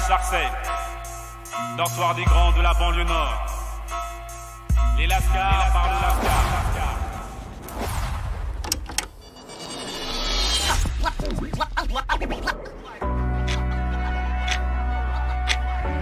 Sarcelles, dortoir des grands de la banlieue nord. Les Lascars parlent de Lascar.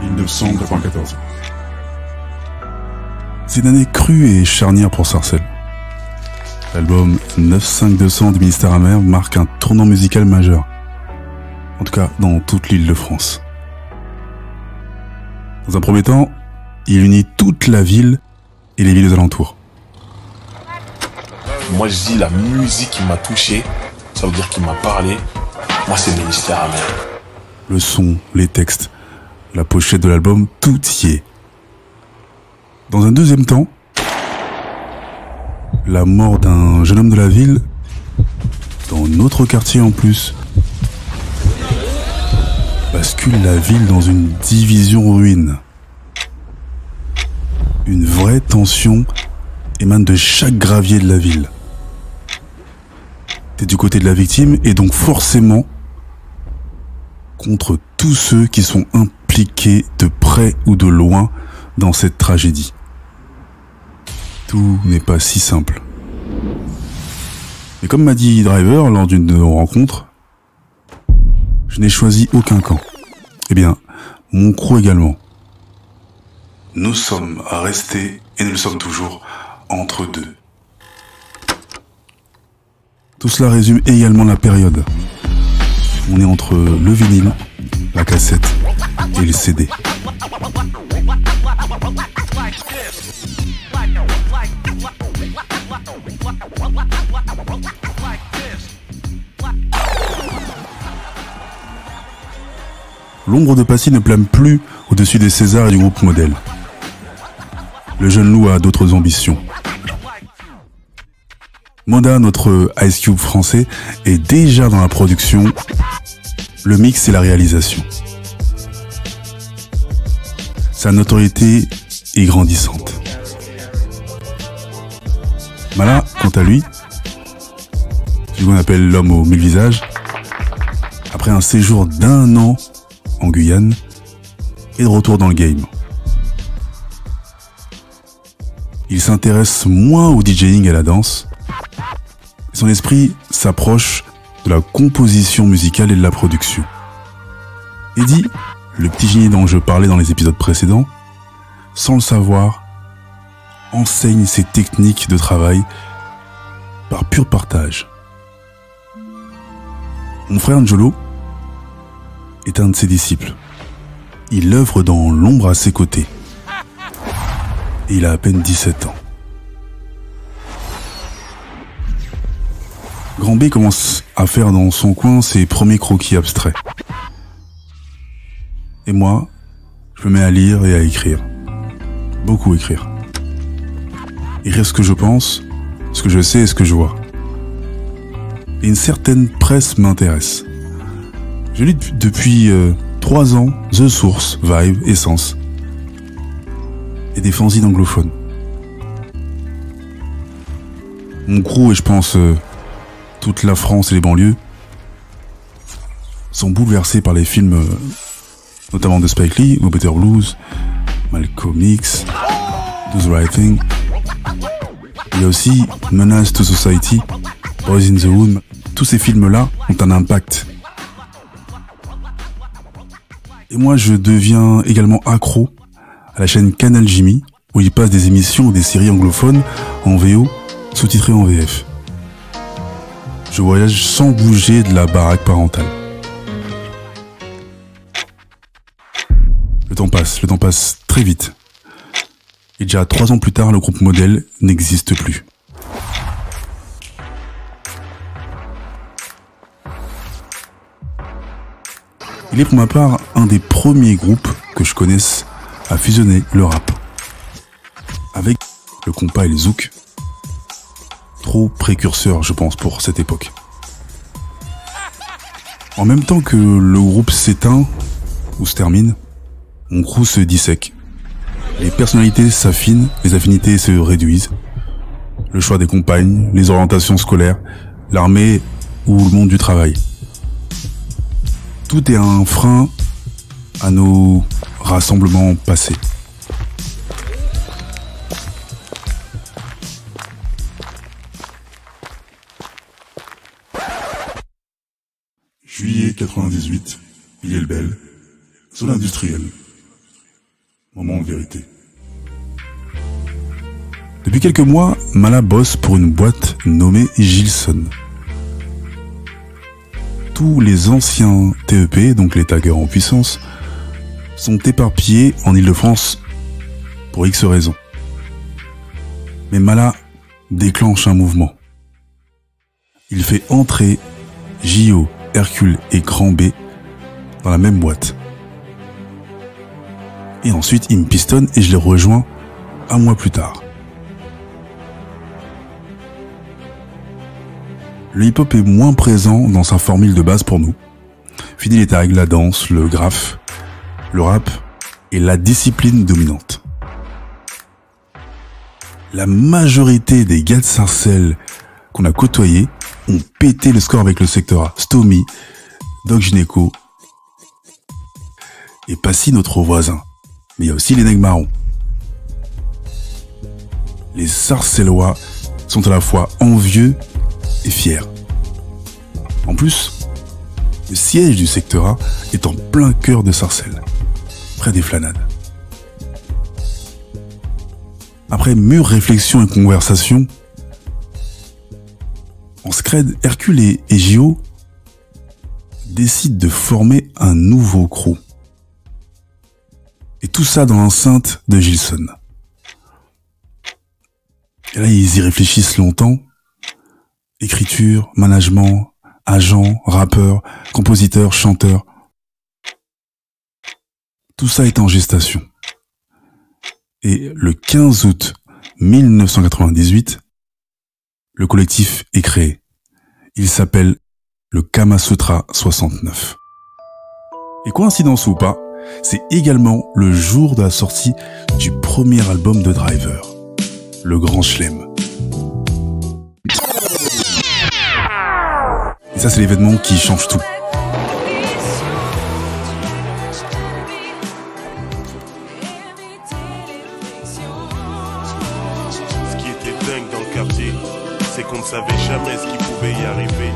1994. C'est une année crue et charnière pour Sarcelles. L'album 95200 du Ministère Amer marque un tournant musical majeur. En tout cas, dans toute l'île de France. Dans un premier temps, il unit toute la ville et les villes alentours. Moi je dis la musique qui m'a touché, ça veut dire qu'il m'a parlé. Moi c'est Ministère Amer. Le son, les textes, la pochette de l'album, tout y est. Dans un deuxième temps, la mort d'un jeune homme de la ville, dans notre quartier en plus, bascule la ville dans une division ruine. Une vraie tension émane de chaque gravier de la ville. T'es du côté de la victime et donc forcément contre tous ceux qui sont impliqués de près ou de loin dans cette tragédie. Tout n'est pas si simple. Mais comme m'a dit Driver lors d'une de nos rencontres, je n'ai choisi aucun camp. Eh bien, mon crew également. Nous sommes restés, et nous le sommes toujours, entre deux. Tout cela résume également la période. On est entre le vinyle, la cassette et le CD. L'ombre de Passy ne plane plus au-dessus des Césars et du groupe Modèle. Le jeune loup a d'autres ambitions. Moda, notre Ice Cube français, est déjà dans la production, le mix et la réalisation. Sa notoriété est grandissante. Mala, quant à lui, ce qu'on appelle l'homme aux 1000 visages, après un séjour d'1 an en Guyane, est de retour dans le game. Il s'intéresse moins au DJing et à la danse. Son esprit s'approche de la composition musicale et de la production. Eddie, le petit génie dont je parlais dans les épisodes précédents, sans le savoir, enseigne ses techniques de travail par pur partage. Mon frère Angelo est un de ses disciples. Il œuvre dans l'ombre à ses côtés. Et il a à peine 17 ans. Grand B commence à faire dans son coin ses premiers croquis abstraits. Et moi, je me mets à lire et à écrire. Beaucoup écrire. Écrire ce que je pense, ce que je sais et ce que je vois. Et une certaine presse m'intéresse. Je lis depuis 3 ans The Source, Vibe, Essence. Et des fanzines anglophones. Mon crew et je pense toute la France et les banlieues sont bouleversés par les films notamment de Spike Lee, No Better Blues, Malcolm X, Do the Right Thing. Il y a aussi Menace to Society, Boys in the Hood. Tous ces films-là ont un impact. Et moi je deviens également accro à la chaîne Canal Jimmy, où il passe des émissions ou des séries anglophones en VO, sous-titrées en VF. Je voyage sans bouger de la baraque parentale. Le temps passe très vite. Et déjà 3 ans plus tard, le groupe Modèle n'existe plus. Il est pour ma part un des premiers groupes que je connaisse à fusionner le rap avec le compas et le zouk. Trop précurseur, je pense, pour cette époque. En même temps que le groupe s'éteint ou se termine, mon crew se dissèque. Les personnalités s'affinent, les affinités se réduisent. Le choix des compagnes, les orientations scolaires, l'armée ou le monde du travail. Tout est un frein à nos rassemblements passés. Juillet 98, Ille-et-le-Bel, zone industrielle. Moment de vérité. Depuis quelques mois, Mala bosse pour une boîte nommée Gilson. Tous les anciens TEP, donc les taggers en puissance, sont éparpillés en Ile-de-France pour X raisons. Mais Mala déclenche un mouvement. Il fait entrer JO, Hercule et Grand B dans la même boîte. Et ensuite, il me pistonne et je les rejoins un mois plus tard. Le hip-hop est moins présent dans sa formule de base pour nous. Fidèle est avec la danse, le graphe, le rap et la discipline dominante. La majorité des gars de Sarcelles qu'on a côtoyés ont pété le score avec le secteur A. Stomy, Doc Gynéco et Passy, notre voisin. Mais il y a aussi les nègres marrons. Les Sarcellois sont à la fois envieux et fiers. En plus, le siège du secteur A est en plein cœur de Sarcelles, près des Flanades. Après mûre réflexion et conversation, en scred, Hercule et JO décident de former un nouveau crew. Et tout ça dans l'enceinte de Gilson. Et là, ils y réfléchissent longtemps. Écriture, management, agent, rappeur, compositeur, chanteur. Tout ça est en gestation. Et le 15 août 1998, le collectif est créé. Il s'appelle le Kama Sutra 69. Et coïncidence ou pas, c'est également le jour de la sortie du premier album de Driver, Le Grand Chelem. Et ça, c'est l'événement qui change tout. Ce qui était dingue dans le quartier, c'est qu'on ne savait jamais ce qui pouvait y arriver.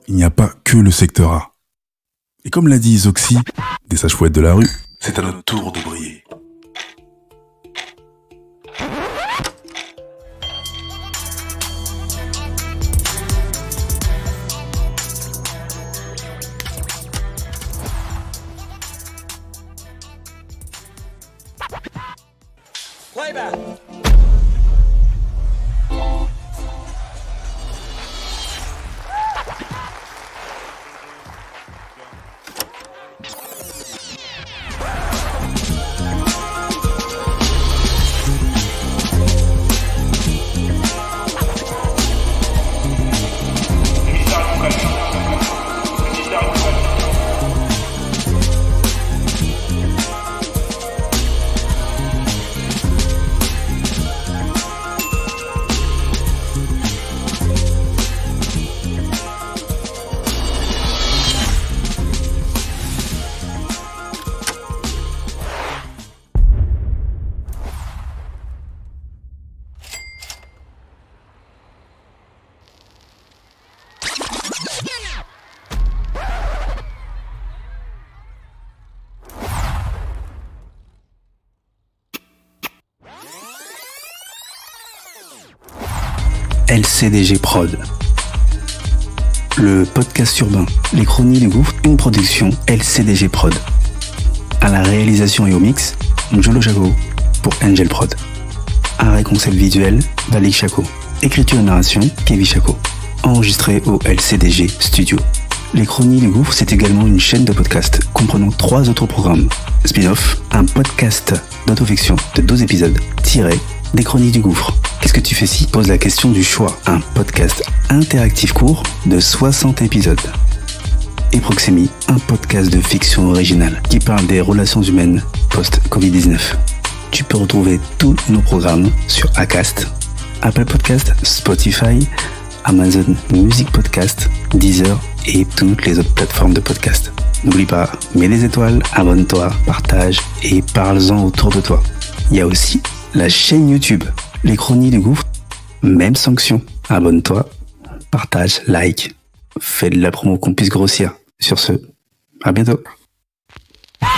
Il n'y a pas que le secteur A. Et comme l'a dit Zoxy, des sages-fouettes de la rue, c'est à notre tour de briller. LCDG Prod. Le podcast urbain, les chroniques du gouffre, une production LCDG Prod. À la réalisation et au mix, Njolo Jago pour Angel Prod. Art et concept visuel, Valik Chaco. Écriture et narration, Kevin Chaco. Enregistré au LCDG Studio. Les chroniques du gouffre, c'est également une chaîne de podcast comprenant 3 autres programmes. Spin-off, un podcast d'autofiction de 12 épisodes, tiré des chroniques du gouffre. Qu'est-ce que tu fais si pose la question du choix? Un podcast interactif court de 60 épisodes. Et Proxémie, un podcast de fiction originale qui parle des relations humaines post-Covid-19. Tu peux retrouver tous nos programmes sur Acast, Apple Podcast, Spotify, Amazon Music Podcast, Deezer et toutes les autres plateformes de podcast. N'oublie pas, mets des étoiles, abonne-toi, partage et parle-en autour de toi. Il y a aussi la chaîne YouTube, Les Chronies du Gouffre, même sanction. Abonne-toi, partage, like, fais de la promo qu'on puisse grossir. Sur ce, à bientôt. Les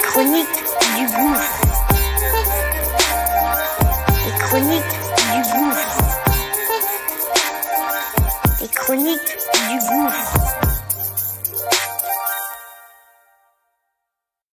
chroniques du gouffre. Les chroniques du gouffre. Les chroniques du gouffre.